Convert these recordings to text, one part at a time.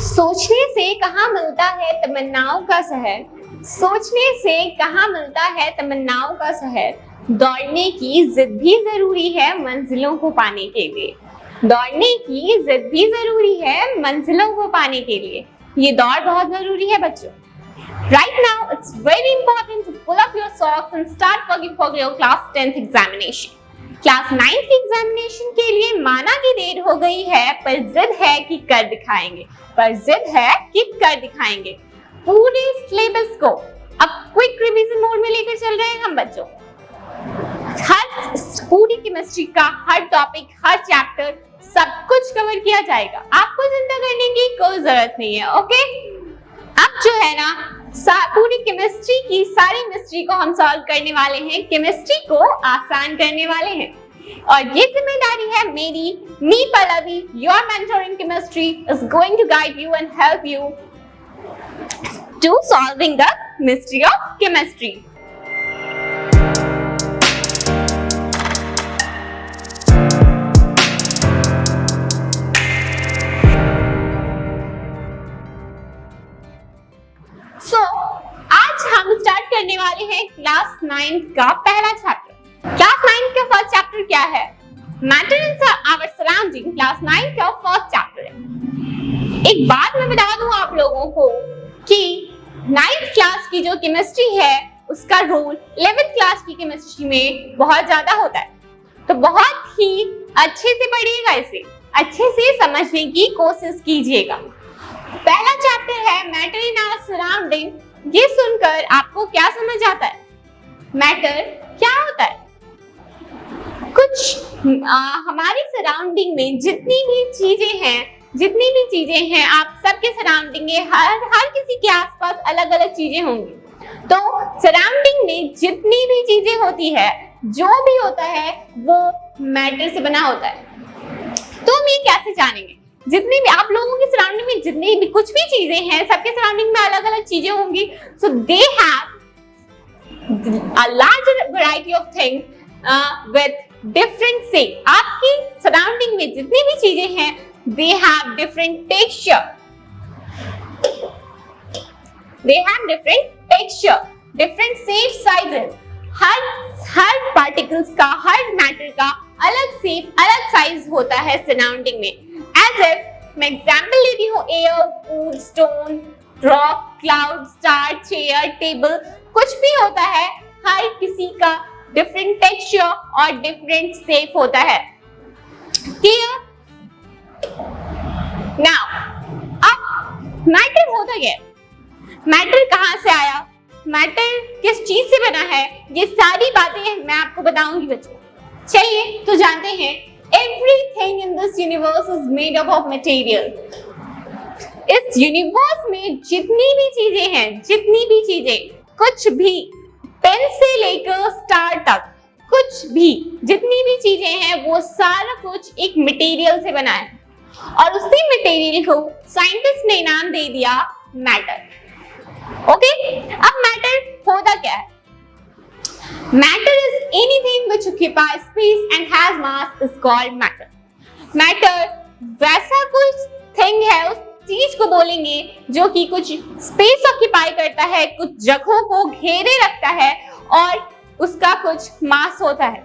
सोचने से कहाँ मिलता है तमन्नाओं का शहर, सोचने से कहाँ मिलता है तमन्नाओं का शहर। दौड़ने की जिद भी जरूरी है मंजिलों को पाने के लिए, दौड़ने की जिद भी जरूरी है मंजिलों को पाने के लिए। ये दौड़ बहुत जरूरी है बच्चों। Right now it's very important to pull up your socks and start working for your class 10th examination. Class 9 की एग्जामिनेशन के लिए माना की देर हो गई है, पर जिद है कि कर दिखाएंगे, पर जिद है कि कर दिखाएंगे। पूरे सिलेबस को अब क्विक रिवीजन मोड में लेकर चल रहे हैं हम बच्चों। हर पूरी केमिस्ट्री का हर टॉपिक, हर चैप्टर, सब कुछ कवर किया जाएगा। आपको चिंता करने की कोई जरूरत नहीं है। ओके, अब जो है ना पूरी केमिस्ट्री की सारी मिस्ट्री को हम सॉल्व करने वाले हैं, केमिस्ट्री को आसान करने वाले हैं। और ये जिम्मेदारी है मेरी, me Pallavi, your mentor in chemistry is going to guide you and help you to solving the mystery of chemistry. आज हम स्टार्ट करने वाले हैं क्लास 9 का पहला चैप्टर। क्लास 9 का फर्स्ट चैप्टर क्या है? Matter in our surrounding class 9 का फर्स्ट चैप्टर है। एक बात मैं बता दूं आप लोगों को कि 9th क्लास की जो केमिस्ट्री है उसका रोल 11th क्लास की केमिस्ट्री में बहुत ज्यादा होता है, तो बहुत ही अच्छे से पढ़िएगा, इसे अच्छे से समझने की कोशिश कीजिएगा। पहला चैप्टर है मैटर इन आवर सराउंडिंग। ये सुनकर आपको क्या समझ आता है? मैटर क्या होता है? कुछ हमारी सराउंडिंग में जितनी भी चीजें हैं, आप सबके सराउंडिंग में हर किसी के आसपास अलग अलग चीजें होंगी। तो सराउंडिंग में जितनी भी चीजें होती है, जो भी होता है वो मैटर से बना होता है। तो हम ये कैसे जानेंगे? जितनी भी आप लोगों के सराउंडिंग में जितनी भी कुछ भी चीजें हैं, सबके सराउंडिंग में अलग अलग चीजें होंगी। So they have a larger variety of things with different से। आपकी सराउंडिंग में जितनी भी चीजें हैं, they have different texture, different shape, sizes. हर पार्टिकल्स का, हर मैटर का अलग शेप, अलग साइज होता है सराउंडिंग में। As if मैं एग्जाम्पल लेती हूँ, air, food, stone, rock, cloud, star, chair, table, कुछ भी होता है, हर किसी का डिफरेंट टेक्सचर और डिफरेंट शेप होता है। क्लियर? नाउ अब मैटर होता क्या है? मैटर कहाँ से आया? मैटर किस चीज से बना है? ये सारी बातें मैं आपको बताऊंगी बच्चों। चलिए तो जानते हैं। Everything in this universe is made up of material. इस यूनिवर्स में जितनी भी चीजें, कुछ भी, पेन से लेकर स्टार तक, कुछ भी, जितनी भी चीजें हैं, वो सारा कुछ एक मटेरियल से बना है। और उसी मटेरियल को साइंटिस्ट ने नाम दे दिया मैटर। ओके, अब मैटर होता क्या है? Matter is anything which occupies space and has mass is called matter. Matter वैसा कुछ thing है, उस चीज को बोलेंगे जो कि कुछ स्पेस ऑक्यूपाई करता है, कुछ जगहों को घेरे रखता है और उसका कुछ मास होता है।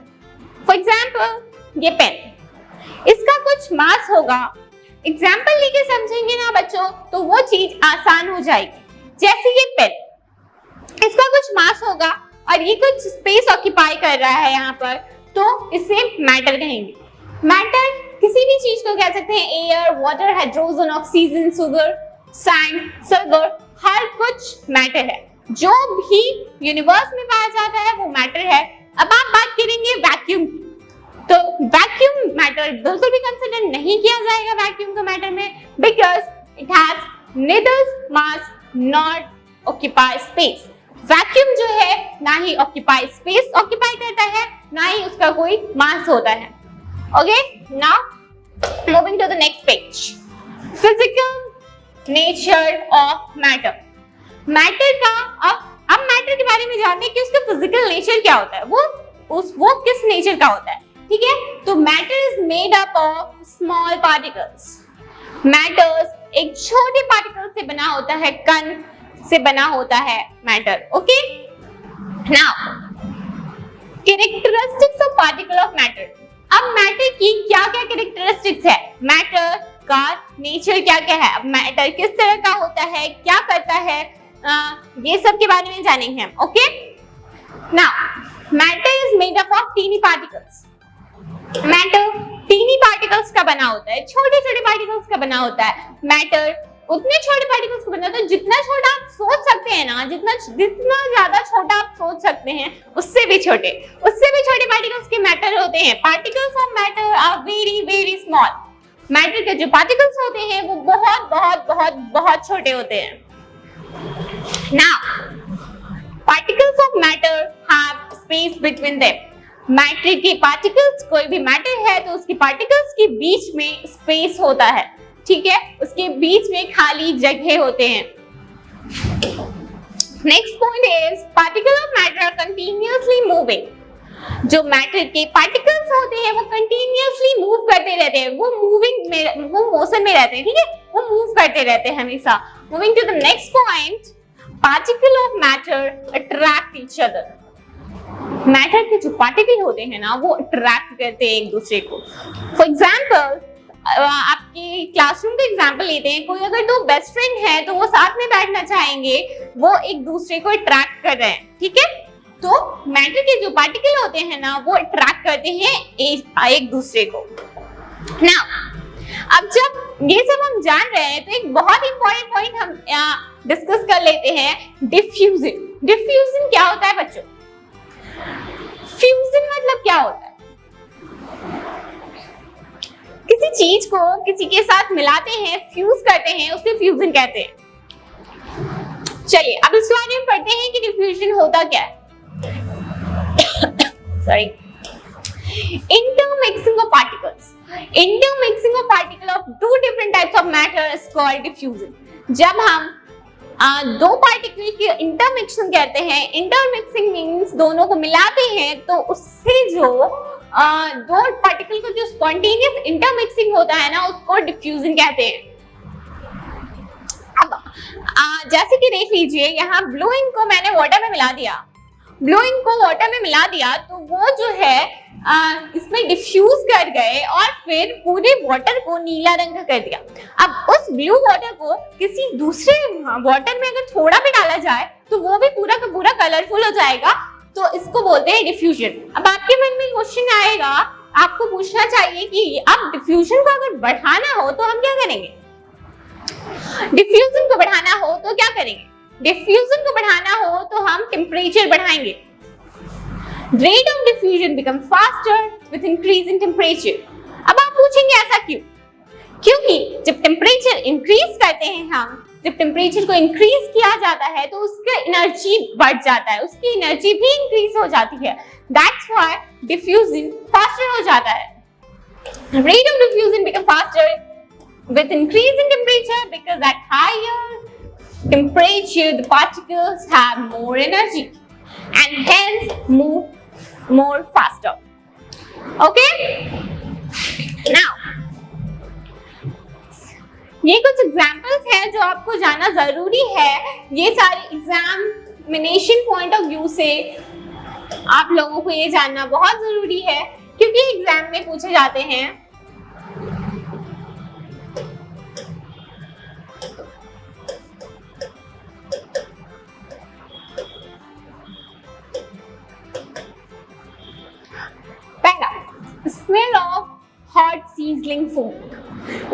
फॉर एग्जाम्पल ये पेन, इसका कुछ मास होगा। एग्जाम्पल लेके समझेंगे ना बच्चों तो वो चीज आसान हो जाएगी। जैसे ये पेन, इसका कुछ मास होगा और ये कुछ स्पेस ऑक्यूपाई कर रहा है यहाँ पर, तो इसे मैटर कहेंगे। मैटर किसी भी चीज को कह सकते हैं, air, water, hydrogen, oxygen, sugar, sand, silver, हर कुछ मैटर है। जो भी यूनिवर्स में पाया जाता है वो मैटर है। अब आप बात करेंगे वैक्यूम, तो वैक्यूम मैटर बिल्कुल भी कंसिडर नहीं किया जाएगा वैक्यूम को मैटर में, because it has neither mass not occupy space. Vacuum जो है ना ही ऑक्यूपाई स्पेस ऑक्यूपाई करता है, ना ही उसका कोई मास होता है। Okay, now moving to the next page. Physical nature of matter. Matter का अब मैटर के बारे में जानते हैं कि उसका फिजिकल नेचर क्या होता है, वो किस नेचर का होता है। ठीक है, तो matter is made up of small particles. Matters एक छोटे पार्टिकल से बना होता है, कण से बना होता है matter. Okay, now characteristics of particle of matter. अब मैटर की क्या क्या कैरेक्टरिस्टिक्स है, मैटर का नेचर क्या क्या है, अब मैटर किस तरह का होता है, क्या करता है, ये सब के बारे में जानेंगे हम। Okay, now matter is made up of tiny particles. Matter tiny particles का बना होता है, छोटे छोटे पार्टिकल्स का बना होता है। मैटर उतने छोटे पार्टिकल्स का बना होता है जितना छोटा आप सोच सकते हैं ना, जितना ज्यादा छोटा आप सोच सकते हैं उससे भी छोटे पार्टिकल्स के मैटर होते हैं। Particles of matter are very very small. Matter के जो पार्टिकल्स होते हैं वो बहुत बहुत बहुत बहुत छोटे होते हैं। Now particles of matter have space between them. Matter के पार्टिकल्स, कोई भी मैटर है तो उसके पार्टिकल्स के बीच में स्पेस होता है, ठीक है, उसके बीच में खाली जगह होते हैं। Next point is particle of matter are continuously moving. जो मैटर के पार्टिकल्स होते हैं वो कंटिन्यूअसली मूव करते रहते हैं, वो मोशन में रहते हैं, ठीक है, वो मूव करते रहते हैं हमेशा। Moving to the next point, particle of matter attract each other. Matter के जो पार्टिकल होते हैं ना वो अट्रैक्ट करते हैं एक दूसरे को। फॉर एग्जाम्पल, आपके क्लासरूम का एग्जाम्पल लेते हैं, कोई अगर दो बेस्ट फ्रेंड है तो वो साथ में बैठना चाहेंगे, वो एक दूसरे को अट्रैक्ट कर रहे हैं, ठीक है। तो मैटर के जो पार्टिकल होते हैं ना वो अट्रैक्ट करते हैं एक दूसरे को। ना अब जब ये सब हम जान रहे हैं तो एक बहुत इंपॉर्टेंट पॉइंट हम डिस्कस कर लेते हैं, डिफ्यूजन। डिफ्यूजन क्या होता है बच्चों? फ्यूजन मतलब क्या होता है? किसी चीज को किसी के साथ मिलाते हैं, फ्यूज करते हैं, उसे फ्यूजन कहते हैं। चलिए अब इस बारे में पढ़ते हैं कि डिफ्यूजन होता क्या है। Sorry, intermixing of particles. Intermixing of particle of two different types of matter is called diffusion. जब हम दो पार्टिकल की इंटरमिक्सिंग कहते हैं, इंटरमिक्सिंग मींस दोनों को मिलाते हैं, तो उससे जो दो पार्टिकल को जो स्पॉन्टेनियस इंटरमिक्सिंग होता है ना उसको डिफ्यूजन कहते हैं। अब जैसे कि देख लीजिए, यहाँ ब्लू इंक को मैंने वाटर में मिला दिया, ब्लू इंक को वाटर में मिला दिया तो वो जो है इसमें डिफ्यूज कर गए और फिर पूरे वाटर को नीला रंग का कर दिया। अब उस ब्लू वाटर को किसी दूसरे वाटर में अगर थोड़ा भी डाला जाए तो वो भी पूरा का पूरा कलरफुल हो जाएगा, तो इसको बोलते हैं डिफ्यूजन। अब आपके मन में क्वेश्चन आएगा, आपको पूछना चाहिए कि अब डिफ्यूजन को अगर बढ़ाना हो तो हम क्या करेंगे? डिफ्यूजन को बढ़ाना हो तो क्या करेंगे? डिफ्यूजन को बढ़ाना हो तो हम टेम्परेचर बढ़ाएंगे। Rate of diffusion becomes faster with increase in temperature. अब आप पूछेंगे ऐसा क्यों? क्योंकि जब टेम्परेचर इंक्रीज करते हैं हम, जब टेम्परेचर को इंक्रीज किया जाता है तो उसका एनर्जी बढ़ जाता है, उसकी एनर्जी भी इंक्रीज हो जाती है। That's why diffusion faster हो जाता है। Rate of diffusion becomes faster with increase in temperature because at higher temperature the particles have more energy and hence move more faster. Okay? Now, ये कुछ examples हैं जो आपको जानना जरूरी है। ये सारे एग्जामिनेशन पॉइंट ऑफ व्यू से आप लोगों को ये जानना बहुत जरूरी है, क्योंकि एग्जाम में पूछे जाते हैं। Smell of hot sizzling food.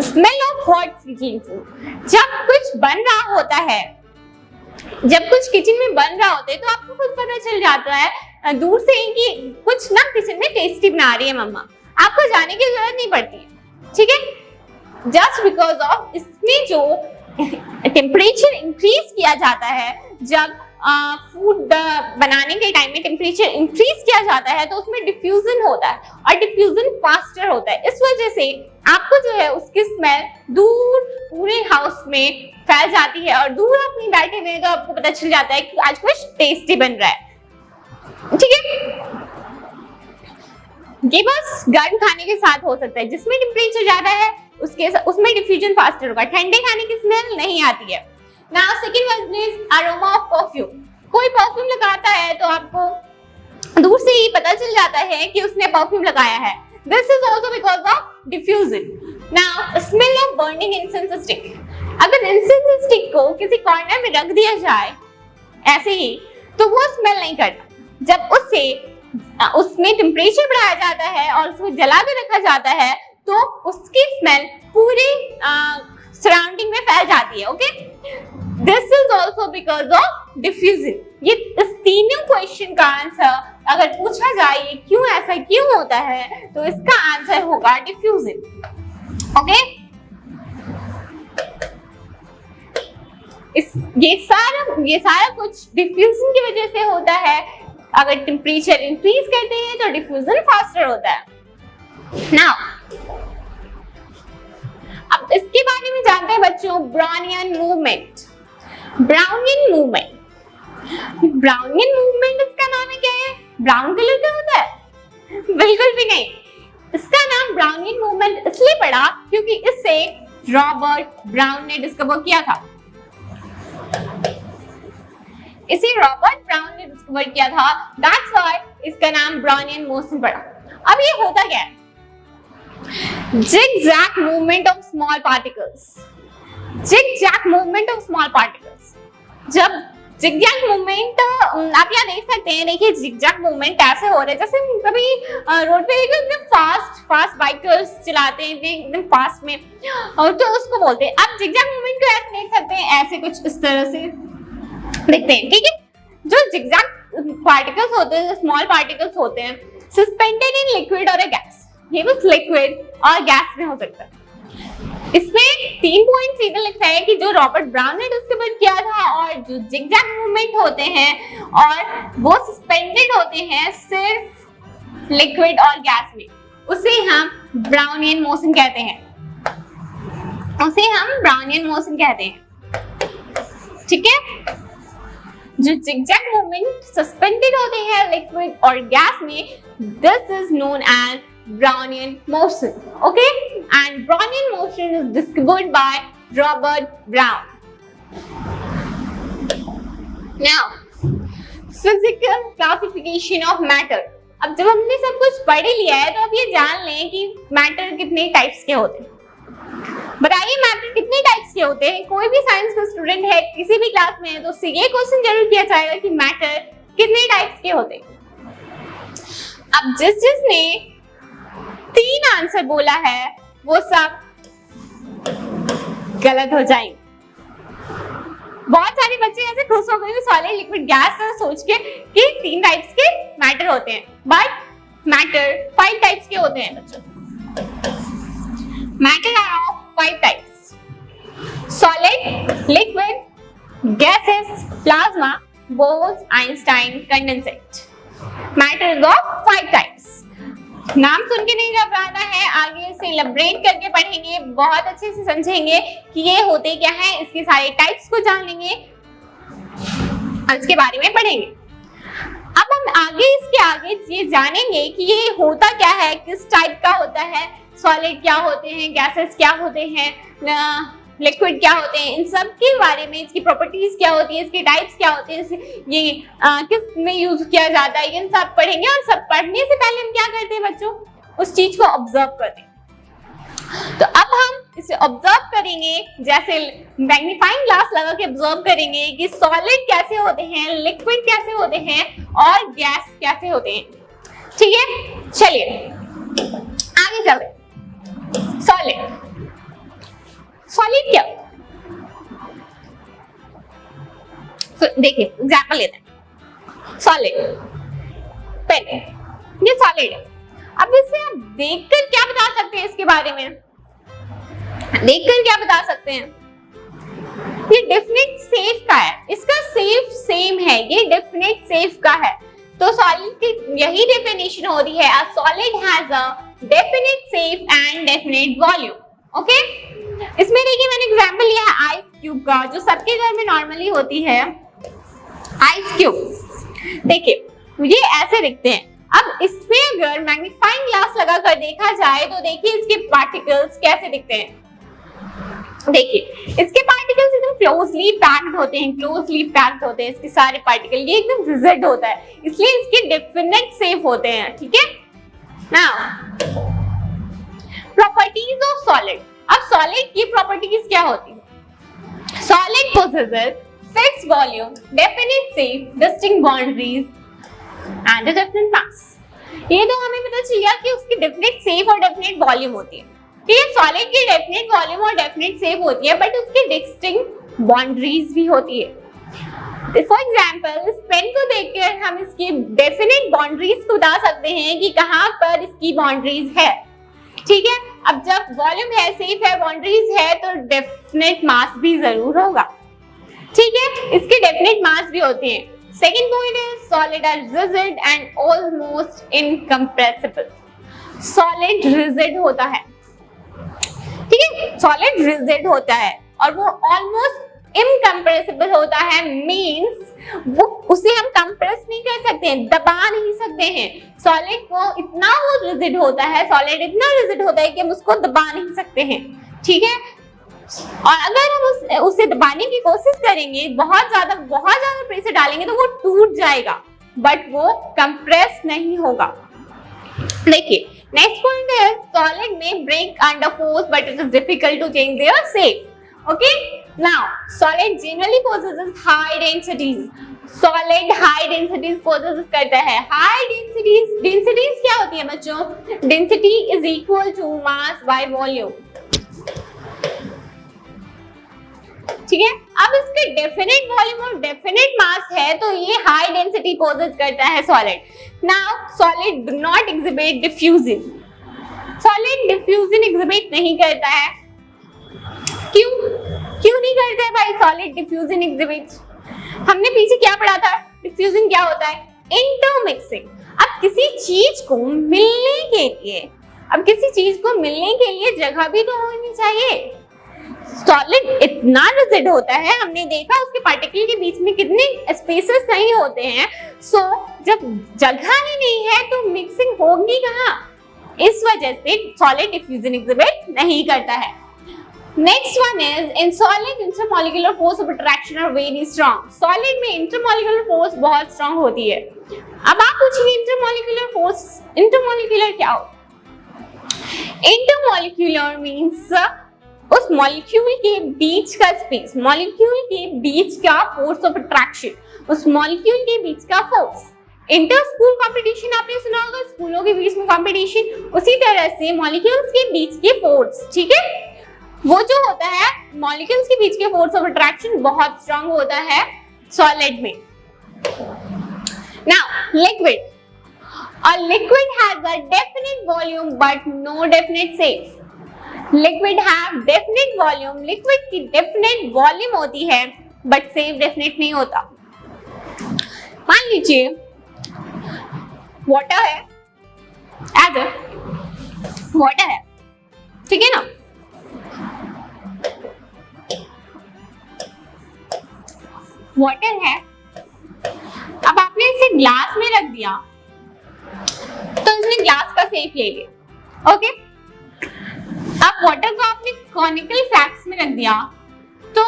Smell of hot sizzling food. जब कुछ बन रहा होता है, जब कुछ किचन में बन रहा होता है तो आपको खुद पता चल जाता है दूर से कि कुछ ना किचन में टेस्टी बना रही है मम्मा, आपको जाने की जरूरत नहीं पड़ती है, ठीक है। जस्ट बिकॉज ऑफ इसमें जो टेम्परेचर इंक्रीज किया जाता है, जब फूड बनाने के टाइम में टेम्परेचर इंक्रीज किया जाता है तो उसमें डिफ्यूजन होता है और डिफ्यूजन फास्टर होता है। इस वजह से आपको जो है उसकी स्मेल दूर पूरे हाउस में फैल जाती है और दूर आप नहीं बैठे हुए तो आपको पता चल जाता है कि आज कुछ टेस्टी बन रहा है, ठीक है। ये बस गर्म खाने के साथ हो सकता है, जिसमें टेम्परेचर ज्यादा है उसमें डिफ्यूजन फास्टर होगा, ठंडे खाने की स्मेल नहीं आती है। Now second one is aroma of perfume. कोई परफ्यूम लगाता है तो आपको दूर से ही पता चल जाता है कि उसने परफ्यूम लगाया है। This is also because of diffusion. Now smell of burning incense stick. अगर इंसेंस स्टिक को किसी कॉर्नर में रख दिया जाए ऐसे ही तो वो स्मेल नहीं करता। जब उसमें टेम्परेचर बढ़ाया जाता है और उसको जला के रखा जाता है तो उसकी स्मेल पूरे सराउंडिंग में फैल जाती है। Okay, this is also because of diffusion. ये इस तीनों क्वेश्चन का आंसर अगर पूछा जाए ये क्यों ऐसा क्यों होता है तो इसका आंसर होगा डिफ्यूजन। ओके, ये सारा कुछ डिफ्यूजन की वजह से होता है। अगर टेम्परेचर इंक्रीज करते हैं तो डिफ्यूजन फास्टर होता है। नाउ अब इसके बारे में जानते हैं बच्चों, Brownian movement. Brownian movement, Brownian movement इसका नाम है क्या है? ब्राउन कलर का होता है? बिल्कुल भी नहीं। इसका नाम ब्राउनियन मूवमेंट इसलिए पड़ा क्योंकि इसे रॉबर्ट ब्राउन ने डिस्कवर किया था। इसे रॉबर्ट ब्राउन ने डिस्कवर किया था, दैट्स व्हाई इसका नाम ब्राउनियन मोशन पड़ा। अब ये होता क्या है? zigzag movement of small particles। zigzag movement of small particles। जब zigzag movement आप यहाँ देख सकते हैं, देखिए zigzag movement ऐसे हो रहे हैं जैसे कभी रोड पे एकदम फास्ट बाइकर्स चलाते हैं एकदम फास्ट में, और तो उसको बोलते हैं। आप zigzag movement को ऐसे देख सकते हैं, ऐसे कुछ इस तरह से देखते हैं, ठीक है। जो zigzag particles होते हैं, स्मॉल पार्टिकल्स होते हैं, सस्पेंडेड इन लिक्विड और गैस। ये बस लिक्विड और गैस में हो सकता है। इसमें 3 पॉइंट सीधा लिखा है कि जो रॉबर्ट ब्राउन ने डिस्कवर किया था और जो जिगजैग मूवमेंट होते हैं और वो सस्पेंडेड होते हैं सिर्फ लिक्विड और गैस में, उसे हम ब्राउनियन मोशन कहते हैं। उसे हम ब्राउनियन मोशन कहते हैं, ठीक है। जो जिगजैग मूवमेंट सस्पेंडेड होते हैं लिक्विड और गैस में, this is known as Brownian motion, okay? And Brownian motion is discovered by Robert Brown. Now, physical classification of matter. अब जब हमने सब कुछ पढ़ लिया है तो अब ये जान लें कि मैटर कितने टाइप्स के होते हैं। बताइए मैटर कितने टाइप्स के होते हैं? कोई भी साइंस का स्टूडेंट है, किसी भी क्लास में है, तो उससे ये क्वेश्चन जरूर किया जाएगा कि मैटर कितने टाइप्स के होते हैं। अब जिसने 3 आंसर बोला है वो सब गलत हो जाएंगे। बहुत सारे बच्चे ऐसे खुश हो गए सॉलिड लिक्विड गैस सोच के कि 3 टाइप्स के मैटर होते हैं, बट मैटर 5 टाइप्स के होते हैं बच्चों। Matter are of 5 types: solid, liquid, gases, plasma, Bose, Einstein, condensate. Matter is of 5 types. नाम सुन के नहीं घबराना है, आगे से इलैबोरेट करके पढ़ेंगे, बहुत अच्छे से समझेंगे कि ये होते क्या है, इसके सारे टाइप्स को जान लेंगे और इसके बारे में पढ़ेंगे। अब हम इसके आगे ये जानेंगे कि ये होता क्या है, किस टाइप का होता है, सॉलिड क्या होते हैं, गैसेस क्या होते हैं, लिक्विड क्या होते हैं, इन सब के बारे में, इसकी प्रॉपर्टीज क्या होती है, इसके टाइप्स क्या होते हैं, ये किस में यूज किया जाता है, इन सब पढ़ेंगे। और सब पढ़ने से पहले हम क्या करते हैं बच्चों? उस चीज को ऑब्जर्व करते हैं। तो अब हम इसे ऑब्जर्व करेंगे, जैसे मैग्नीफाइंग ग्लास लगा के ऑब्जर्व करेंगे कि सॉलिड कैसे होते हैं, लिक्विड कैसे होते हैं और गैस कैसे होते हैं, ठीक है। चलिए आगे चलते। सॉलिड क्या? देखिए एग्जाम्पल लेते हैं। सॉलिड, पहले ये सॉलिड है। अब इसे आप देखकर क्या बता सकते हैं? इसके बारे में देखकर क्या बता सकते हैं? ये डेफिनेट सेफ का है, इसका सेफ सेम है, ये डेफिनेट सेफ का है। तो सॉलिड की यही डेफिनेशन हो रही है, a solid has a definite safe and definite volume, okay. इसमें देखिए मैंने एग्जांपल लिया है आइस क्यूब का, जो सबके घर में नॉर्मली होती है। आइस क्यूब देखिए ये ऐसे दिखते हैं। अब इसमें अगर मैग्नीफाइंग ग्लास लगाकर देखा जाए तो देखिए इसके पार्टिकल्स कैसे दिखते हैं। देखिए इसके पार्टिकल्स एकदम क्लोजली पैक्ड होते हैं, इसके सारे पार्टिकल ये एकदम रिजिड होता है, इसलिए इसके डेफिनेट शेप होते हैं। ठीक है, नाउ प्रॉपर्टीज ऑफ सॉलिड। अब सॉलिड की प्रॉपर्टीज क्या होती है? Solid possesses fixed volume, definite shape, distinct boundaries and a definite मास। ये तो हमें पता चल गया कि उसकी डेफिनेट शेप और डेफिनेट वॉल्यूम होती है। ठीक है, सॉलिड की डेफिनेट वॉल्यूम और डेफिनेट शेप होती है, बट उसकी डिस्टिंक्ट बाउंड्रीज भी होती है। फॉर एग्जाम्पल इस पेन को देखकर हम इसकी डेफिनेट बाउंड्रीज को बता सकते हैं कि कहाँ पर इसकी बाउंड्रीज है। ठीक है, अब जब वॉल्यूम है, शेप है, बाउंड्रीज है तो डेफिनेट मास भी जरूर होगा। ठीक है, इसके डेफिनेट मास भी होते हैं। सेकेंड पॉइंट है solid are rigid and almost incompressible. Solid rigid होता है, ठीक है, सॉलिड रिजिड होता है और वो ऑलमोस्ट इनकम्प्रेसिबल होता है, मींस वो उसे हम कंप्रेस नहीं कर सकते हैं, दबा नहीं सकते हैं। सॉलिड को इतना वो रिजिड होता है, सॉलिड इतना रिजिड होता है कि हम उसको दबा नहीं सकते हैं। ठीक है, और अगर हम उसे दबाने की कोशिश करेंगे, बहुत ज्यादा प्रेशर डालेंगे तो वो टूट जाएगा, बट वो कंप्रेस नहीं होगा। देखिए नेक्स्ट पॉइंट है सॉलिड में break under force but it is difficult to change their shape. Okay, now solid generally possesses high densities. Solid high densities possess करता है। हाई डेंसिटीज क्या होती है बच्चों? Density is equal to mass by volume. ठीक है, अब इसके डेफिनेट वॉल्यूम और डेफिनेट मास है तो ये हाई डेंसिटी पोसेस करता है solid. Now solid do not exhibit diffusion. Solid diffusion exhibit नहीं करता है। क्यों नहीं करता है भाई सॉलिड डिफ्यूजन एग्जिबिट? हमने पीछे क्या पढ़ा था? डिफ्यूजन क्या होता है? इंटरमिक्सिंग। अब किसी चीज को मिलने के लिए जगह भी तो होनी चाहिए। सॉलिड इतना रिजिड होता है, हमने देखा उसके पार्टिकल के बीच में कितने स्पेसेस नहीं होते हैं। सो जब जगह ही नहीं है तो मिक्सिंग होगी कहाँ? इस वजह से सॉलिड डिफ्यूजन एग्जिबिट नहीं करता है। Next one is in solid intermolecular force of attraction are very strong. Solid में इंटरमॉलिक्यूलर फोर्स बहुत स्ट्रांग होती है। अब आप पूछेंगे इंटरमॉलिक्यूलर फोर्स, इंटरमॉलिक्यूलर क्या होता है? इंटरमॉलिक्यूलर मींस उस मॉलिक्यूल के बीच का स्पेस, मॉलिक्यूल के बीच का फोर्स ऑफ अट्रैक्शन, उस मॉलिक्यूल के बीच का फोर्स। इंटर स्कूल कंपटीशन आपने सुना होगा, स्कूलों के बीच में कंपटीशन, उसी तरह से मॉलिक्यूल्स के बीच के फोर्स। ठीक है, वो जो होता है मॉलिक्यूल्स के बीच के फोर्स ऑफ अट्रैक्शन बहुत स्ट्रांग होता है सॉलिड में। Now liquid, a liquid has a definite volume but no definite shape. Liquid have definite volume, liquid की डेफिनेट वॉल्यूम होती है बट शेप डेफिनेट नहीं होता। मान लीजिए वाटर है, एज वाटर है, ठीक है ना, वाटर है। अब आपने इसे ग्लास में रख दिया तो इसने ग्लास का शेप ले लिया। ओके, अब वाटर को आपने कॉनिकल फ्लैक्स में रख दिया तो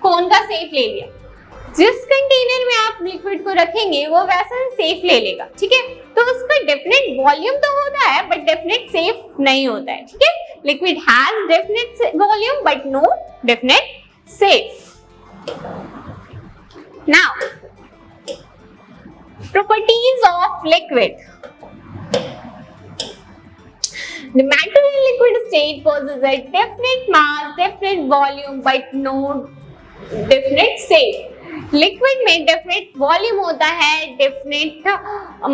कोन का शेप ले लिया। जिस कंटेनर में आप लिक्विड को रखेंगे वो वैसा शेप ले लेगा। ठीक है, तो उसका डेफिनेट वॉल्यूम तो होता है बट डेफिनेट शेप नहीं होता है। ठीक है, liquid has definite volume but no definite shape. Now properties of liquid. The matter in liquid state possesses a definite mass, definite volume, but no definite shape. Liquid में definite volume होता है, definite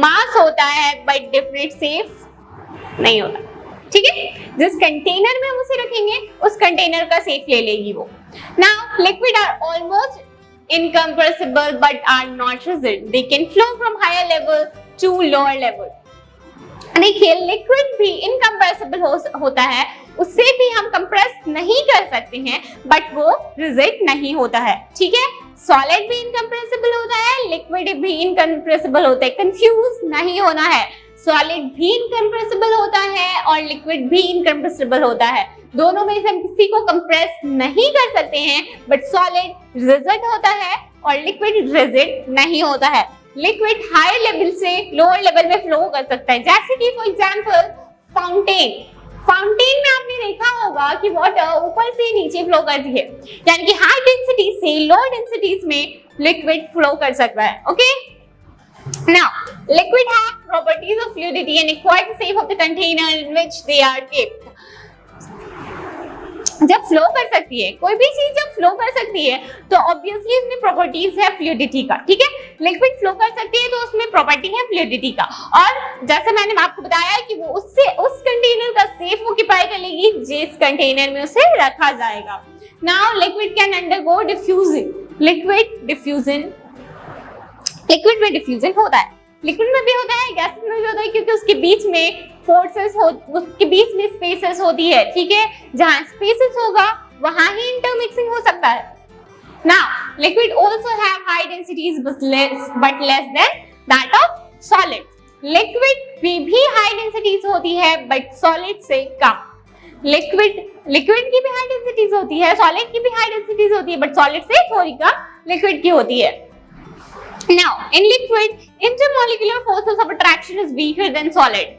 mass होता है, but definite shape नहीं होता। ठीक है, जिस कंटेनर में हम उसे रखेंगे उस कंटेनर का शेप ले लेगी वो। Now, liquid are almost incompressible but are not rigid. They can flow from higher level to lower level. देखिए लिक्विड भी इनकम्प्रेसिबल होता है, उससे भी हम कंप्रेस नहीं कर सकते हैं बट वो रिजिड नहीं होता है। ठीक है, सॉलिड भी इनकम्प्रेसिबल होता है, लिक्विड भी इनकम्प्रेसिबल होता है। कंफ्यूज नहीं होना है, सॉलिड भी इनकम्प्रेसिबल होता है और लिक्विड भी इनकम्प्रेसिबल होता है। दोनों में से हम किसी को कंप्रेस नहीं कर सकते हैं, बट सॉलिड रिजिड होता है और लिक्विड रिजिड नहीं होता है। लिक्विड हायर लेवल से लोअर लेवल में फ्लो कर सकता है, जैसे कि फॉर एग्जांपल फाउंटेन। फाउंटेन में आपने देखा होगा कि वाटर ऊपर से नीचे फ्लो करती है, यानी कि हाई डेंसिटी से लो डेंसिटीज में लिक्विड फ्लो कर सकता है। Okay, now liquid have properties of fluidity and acquire the shape of the container in which they are kept। जब फ्लो कर सकती है कोई भी चीज, जब फ्लो कर सकती है तो ऑब्वियसली उसमें प्रॉपर्टीज है फ्लूइडिटी का, ठीक है। लिक्विड फ्लो कर सकती है तो उसमें प्रॉपर्टी है फ्लूइडिटी का, और जैसे मैंने आपको बताया कि वो उससे उस कंटेनर का शेप ऑक्यूपाई कर लेगी जिस कंटेनर में उसे रखा जाएगा। Now liquid can undergo diffusion. Liquid में डिफ्यूजन होता है, लिक्विड में भी होता है, गैसेस में भी होता है, क्योंकि उसके बीच में फोर्सेस उसके बीच में स्पेसेस होती है, ठीक है। जहां स्पेसेस होगा वहां ही इंटरमिक्सिंग हो सकता है। Now liquid also have high densities but less than that of solid. Liquid में भी हाई डेंसिटीज होती है बट सॉलिड से कम। लिक्विड की भी हाई डेंसिटीज होती है, सॉलिड की भी हाई डेंसिटीज होती है, बट सॉलिड से थोड़ी कम लिक्विड की होती है। Now, in liquid, intermolecular forces of attraction is weaker than solid.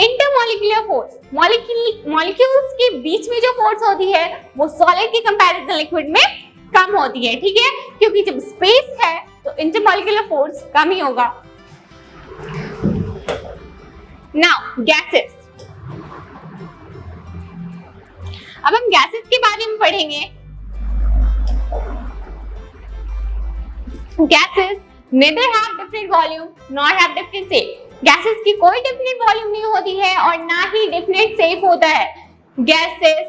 Intermolecular force, molecules के बीच में जो फोर्स होती है वो सॉलिड की कंपैरिजन लिक्विड में कम होती है, ठीक है, क्योंकि जब स्पेस है तो इंटरमोलिकुलर फोर्स कम ही होगा। Now, gases. अब हम गैसेस के बारे में पढ़ेंगे। Gases neither have different volume nor have different shape। Gases की कोई डिफिनेट वॉल्यूम नहीं होती है और ना ही डिफिनेट शेप होता है। Gases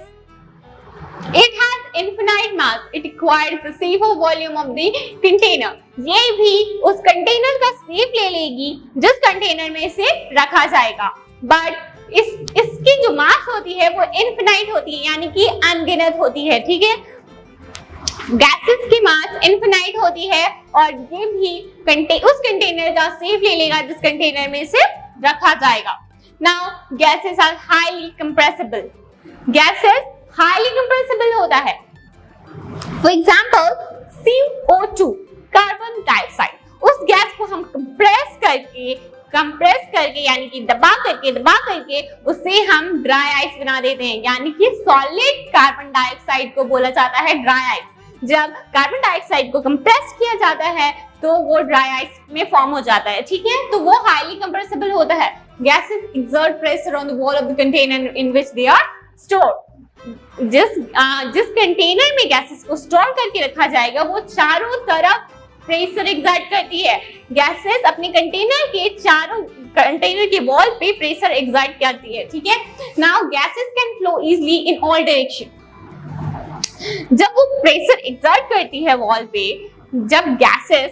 it has infinite mass, it requires the shape or volume of the container। ये भी उस कंटेनर का शेप ले लेगी जिस कंटेनर में इसे रखा जाएगा, बट इसकी जो मास होती है वो इनफिनाइट होती है, यानी कि अनगिनत होती है, ठीक है। गैसेस की मास इनफिनाइट होती है और ये भी उस कंटेनर का शेप ले लेगा जिस कंटेनर में इसे रखा जाएगा। Now gases are highly compressible. Gases highly compressible होता है। For example CO2, carbon dioxide, उस गैस को हम कंप्रेस करके यानी कि दबा करके उसे हम ड्राई आइस बना देते हैं, यानी कि सॉलिड कार्बन डाइऑक्साइड को बोला जाता है ड्राई आइस। जब कार्बन डाइऑक्साइड को कंप्रेस किया जाता है तो वो ड्राई आइस में फॉर्म हो जाता है, ठीक है, तो वो हाईली कंप्रेसिबल होता है। Gases exert pressure on the wall of the container in which they are stored. जिस कंटेनर में गैसेस को स्टोर करके रखा जाएगा वो चारों तरफ प्रेशर एक्सर्ट करती है। गैसेस अपने कंटेनर के वॉल पे प्रेशर एक्सर्ट करती है, ठीक है। Now gases can flow easily in all direction. जब वो प्रेशर एक्सर्ट करती है वॉल पे, जब गैसेस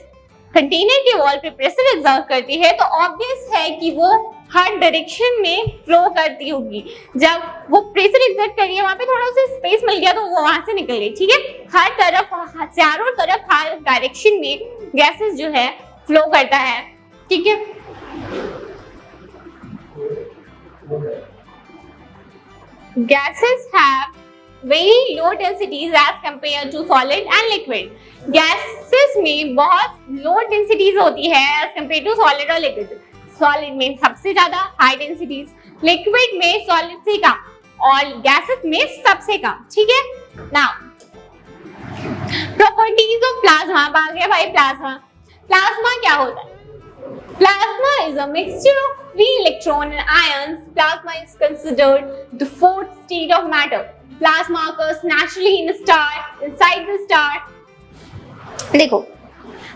कंटेनर के वॉल पे प्रेशर एक्सर्ट करती है तो ऑब्वियस है कि वो हर डायरेक्शन में फ्लो करती होगी। जब वो प्रेशर एक्सर्ट कर रही है वहां पे थोड़ा सा स्पेस मिल गया तो वो वहां से निकल गई, ठीक है। हर तरफ, चारों तरफ, हर डायरेक्शन में गैसेस जो है फ्लो करता है, ठीक है। Gases have very low densities as compared to solid and liquid। Gases में बहुत लो डेंसिटीज होती है as compared to solid और liquid। सॉलिड में सबसे ज्यादा हाई डेंसिटीज, लिक्विड में सॉलिड से कम और गैसेस में सबसे कम, ठीक है। Now properties of plasma. आ गया भाई प्लाज्मा। प्लाज्मा क्या होता है? Plasma is a mixture of free electron and ions। Plasma is considered the fourth state of matter। Plasma occurs naturally in a star, inside the star। देखो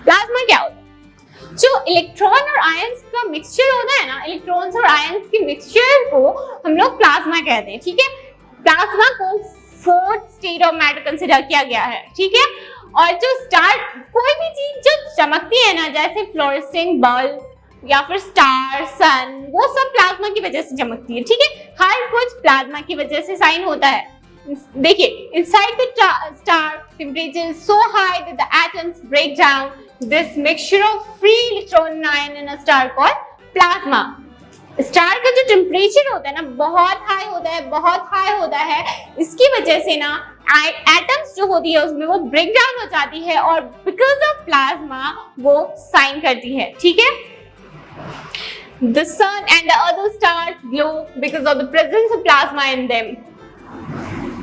plasma क्या होता है? जो इलेक्ट्रॉन और आयंस का मिक्सचर होता है ना, इलेक्ट्रॉन्स और आयंस के मिक्सचर को हम लोग प्लाज्मा कहते हैं, ठीक है। प्लाज्मा को fourth state of matter consider किया गया है, ठीक है। और जो स्टार, कोई भी चीज जो चमकती है ना, जैसे फ्लोरेसेंट बल्ब या फिर स्टार, सन, वो सब प्लाज्मा की वजह से चमकती है, ठीक है। हर कुछ प्लाज्मा की वजह से साइन होता है। देखिए, inside the star temperature is so high that the atoms break down। This mixture of free electron and ion in a star called plasma। Star का जो टेम्परेचर होता है ना बहुत हाई होता है, बहुत हाई होता है। इसकी वजह से ना एटम्स जो होती है उसमें वो ब्रेक डाउन हो जाती है और बिकॉज ऑफ प्लाज्मा वो शाइन करती है, ठीक है। The sun and the other stars glow because of the presence of plasma in them.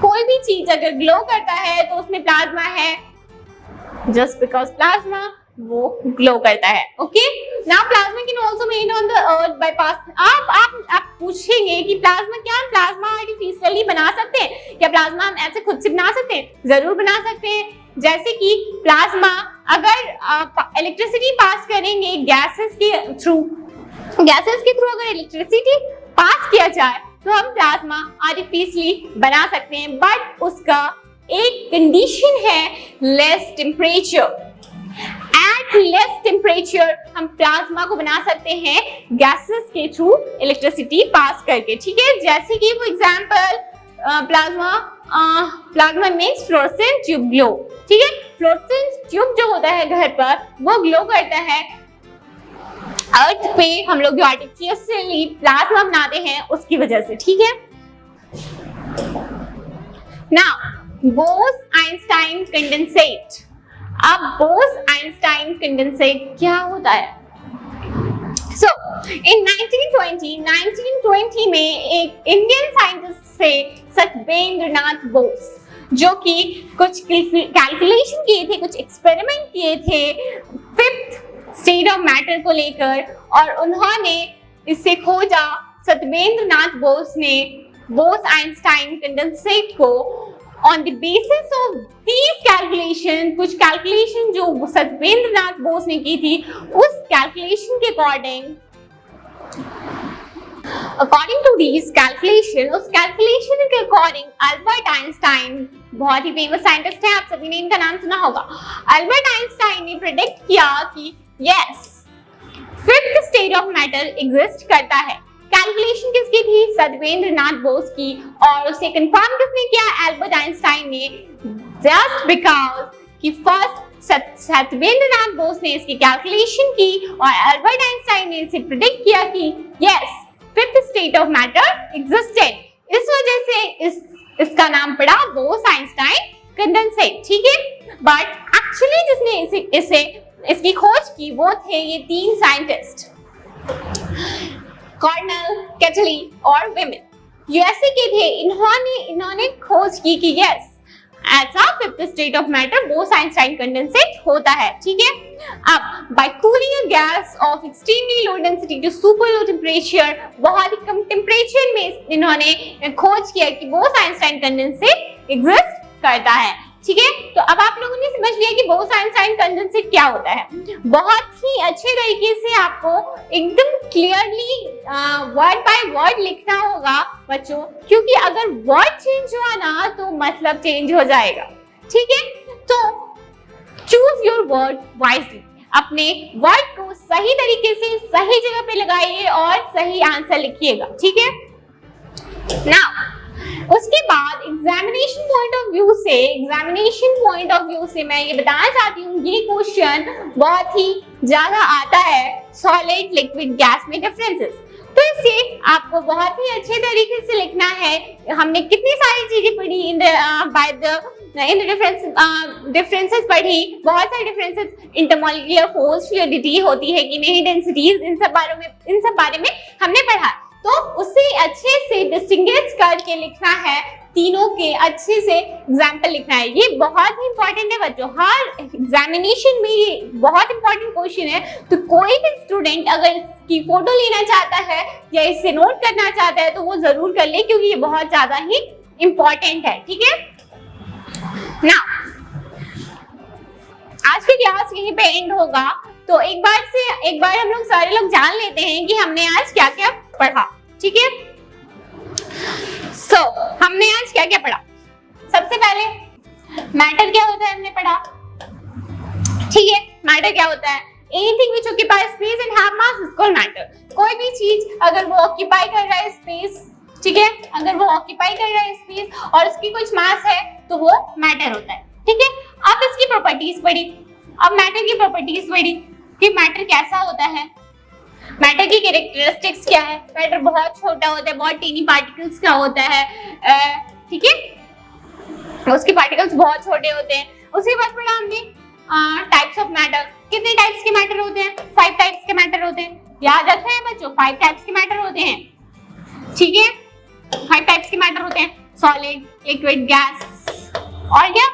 कोई भी चीज अगर ग्लो करता है तो उसमें प्लाज्मा है, just because plasma वो ग्लो करता है। Okay, now plasma can also made on the earth by pass. आप पूछेंगे कि प्लाज्मा आर्टिफिशियली बना सकते हैं क्या? प्लाज्मा हम ऐसे खुद से बना सकते हैं? जरूर बना सकते हैं। जैसे कि प्लाज्मा अगर इलेक्ट्रिसिटी पास करेंगे गैसेस के थ्रू अगर इलेक्ट्रिसिटी पास किया जाए तो हम प्लाज्मा आर्टिफिशियली बना सकते हैं, बट उसका एक कंडीशन है less temperature. At less temperature हम प्लाज्मा को बना सकते हैं गैसेस के थ्रू इलेक्ट्रिसिटी पास करके, ठीक है। जैसे कि फॉर एग्जांपल प्लाज्मा में फ्लोरेसेंट ट्यूब ग्लो, ठीक है। फ्लोरेसेंट ट्यूब जो होता है घर पर वो ग्लो करता है। अर्थ पे हम लोग जो आर्टिफिशियली प्लाज्मा बनाते हैं उसकी वजह से, ठीक है। Now Bose Einstein condensate. अब बोस-आइंस्टाइन कंडेंसेट क्या होता है? सो इन 1920 में एक इंडियन साइंटिस्ट थे सत्येंद्र नाथ बोस, जो कि कुछ कैलकुलेशन किए थे, कुछ एक्सपेरिमेंट किए थे फिफ्थ स्टेट ऑफ मैटर को लेकर, और उन्होंने इसे खोजा। सत्येंद्र नाथ बोस ने बोस-आइंस्टाइन कंडेंसेट को on the basis of these calculation, कुछ कैलकुलेशन जो सत्येंद्र नाथ बोस ने की थी, उस कैलकुलेशन के अकॉर्डिंग टू दीज कैलकुलेशन, उस कैलकुलेशन के अकॉर्डिंग अल्बर्ट आइंस्टाइन, बहुत ही फेमस साइंटिस्ट हैं, आप सभी ने इनका नाम सुना होगा। अल्बर्ट आइंस्टाइन ने प्रेडिक्ट किया कि yes, fifth state of matter exist करता है। कैलकुलेशन किसकी थी? सत्येंद्र नाथ बोस की, और उसे कंफर्म किसने किया? अल्बर्ट आइंस्टाइन ने। जस्ट बिकॉज कि फर्स्ट सत्येंद्र नाथ बोस ने इसकी कैलकुलेशन की और अल्बर्ट आइंस्टाइन ने इसे प्रेडिक्ट किया कि yes, fifth state of matter existed. इस वजह से इसका नाम पड़ा बोस-आइंस्टाइन कंडेंसेट, ठीक है। बट एक्चुअली जिसने इसकी खोज की वो थे ये तीन साइंटिस्ट, कॉर्नेल, कैटली और विमिन, यूएसए के थे। इन्होंने खोज की कि यस, ऐसा fifth state of matter Bose Einstein condensate होता है, ठीक है। अब by cooling a gas of extremely low density to super low temperature, बहुत ही कम टेम्परेचर में इन्होंने खोज किया कि बोस-आइंस्टाइन कंडेंसेट एग्जिस्ट करता है, ठीक है। तो अब आप लोगों ने समझ लिया कि बोस-आइंस्टाइन कंडेंसेट क्या होता है। बहुत ही अच्छे तरीके से आपको एकदम क्लियरली वर्ड बाय वर्ड लिखना होगा बच्चों, क्योंकि अगर वर्ड चेंज हुआ ना तो मतलब चेंज हो जाएगा, ठीक है। तो चूज योर वर्ड वाइजली, अपने वर्ड को सही तरीके से सही जगह पे लगाइए और सही आंसर लिखिएगा, ठीक है। नाउ उसके बाद एग्जामिनेशन पॉइंट ऑफ व्यू से मैं ये बताना चाहती हूँ, ये क्वेश्चन बहुत ही ज्यादा आता है सॉलिड लिक्विड गैस में डिफरेंसेस। तो इसे आपको बहुत ही अच्छे तरीके से लिखना है। हमने कितनी सारी चीजें पढ़ी इन डिफरेंसेस पढ़ी, बहुत सारे डिफरेंसेस, इंटरमॉलिक्यूलर फोर्स, फ्लूइडिटी होती है कि नहीं, डेंसिटीज, इन सब बारे में हमने पढ़ा। तो उसे अच्छे से डिस्टिंग्विश करके लिखना है, तीनों के अच्छे से एग्जाम्पल लिखना है। ये बहुत ही इंपॉर्टेंट है बच्चों, हर एग्जामिनेशन में ये बहुत इंपॉर्टेंट क्वेश्चन है। तो कोई भी स्टूडेंट अगर इसकी फोटो लेना चाहता है या इसे नोट करना चाहता है तो वो जरूर कर ले, क्योंकि ये बहुत ज्यादा ही इंपॉर्टेंट है, ठीक है ना। आज की क्लास यहीं पे एंड होगा। तो एक बार हम लोग सारे लोग जान लेते हैं कि हमने आज क्या क्या पढ़ा, ठीक है। हमने आज क्या क्या पढ़ा। सबसे पहले मैटर क्या होता है हमने पढ़ा, ठीक है। मैटर क्या होता है? Anything which occupies space and have mass is called matter. कोई भी चीज अगर वो ऑक्यूपाई कर रहा है स्पेस, ठीक है, अगर वो ऑक्यूपाई कर रहा है स्पेस और उसकी कुछ मास है तो वो मैटर होता है, ठीक है। अब इसकी प्रॉपर्टीज पढ़ी, अब मैटर की प्रॉपर्टीज पढ़ी कि मैटर कैसा होता है। मैटर की कैरेक्टरिस्टिक्स क्या है? मैटर बहुत छोटा होता है, बहुत टीनी पार्टिकल्स का होता है, ठीक है, उसके पार्टिकल्स बहुत छोटे होते हैं। उसके बाद पढ़ा हमने टाइप्स ऑफ मैटर। कितने टाइप्स के मैटर होते हैं? 5 टाइप्स के मैटर होते हैं। याद रखना है बच्चों, 5 टाइप्स के मैटर होते हैं, ठीक है, 5 टाइप्स के मैटर होते हैं, सॉलिड, लिक्विड, गैस और क्या,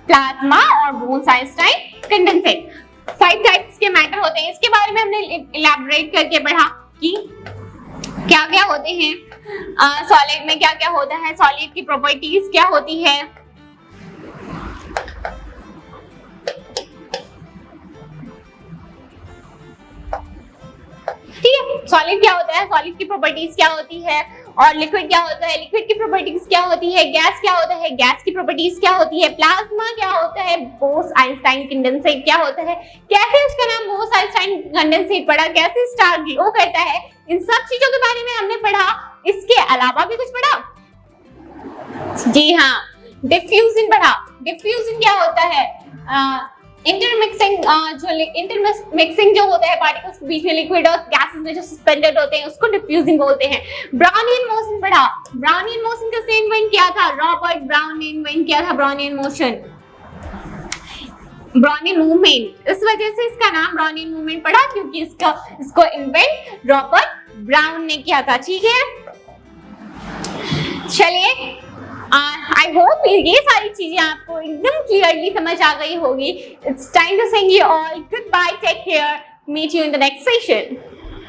प्लाज्मा और बोन्स, आइंस्टाइन, कंडेंसेट। 5 टाइप्स के मैटर होते हैं। इसके बारे में हमने इलैबोरेट करके पढ़ा कि क्या क्या होते हैं, सॉलिड में क्या क्या होता है, सॉलिड की प्रॉपर्टीज क्या होती है, ठीक है, सॉलिड क्या होता है, सॉलिड की प्रॉपर्टीज क्या होती है, और लिक्विड क्या होता है, लिक्विड की प्रॉपर्टीज क्या होती है, गैस क्या होता है, गैस की प्रॉपर्टीज क्या होती है, प्लाज्मा क्या होता है, बोस आइंस्टाइन कंडेंसेट क्या होता है, कैसे उसका नाम बोस आइंस्टाइन कंडेंसेट पड़ा, कैसे स्टार ग्लो करता है, इन सब चीजों के बारे में हमने पढ़ा। इसके अलावा भी कुछ पढ़ा? जी हाँ, डिफ्यूजन पढ़ा। डिफ्यूजन क्या होता है? इंटरमिक्सिंग, इंटरमिक्सिंग जो होता है पार्टिकल्स के बीच में लिक्विड और गैसेस में जो सस्पेंडेड होते हैं उसको डिफ्यूजिंग बोलते हैं। ब्राउनियन मोशन पढ़ा। ब्राउनियन मोशन किसने इन्वेंट किया था? रॉबर्ट ब्राउन ने इन्वेंट किया था ब्राउनियन मोशन, ब्राउनियन मूवमेंट। इस वजह से इसका नाम ब्राउनियन मूवमेंट पड़ा, क्योंकि इसको इन्वेंट रॉबर्ट ब्राउन ने किया था, ठीक है। चलिए, आई होप ये सारी चीजें आपको एकदम क्लियरली समझ आ गई होगी। It's time to saying you all goodbye, take care, meet you in the next session.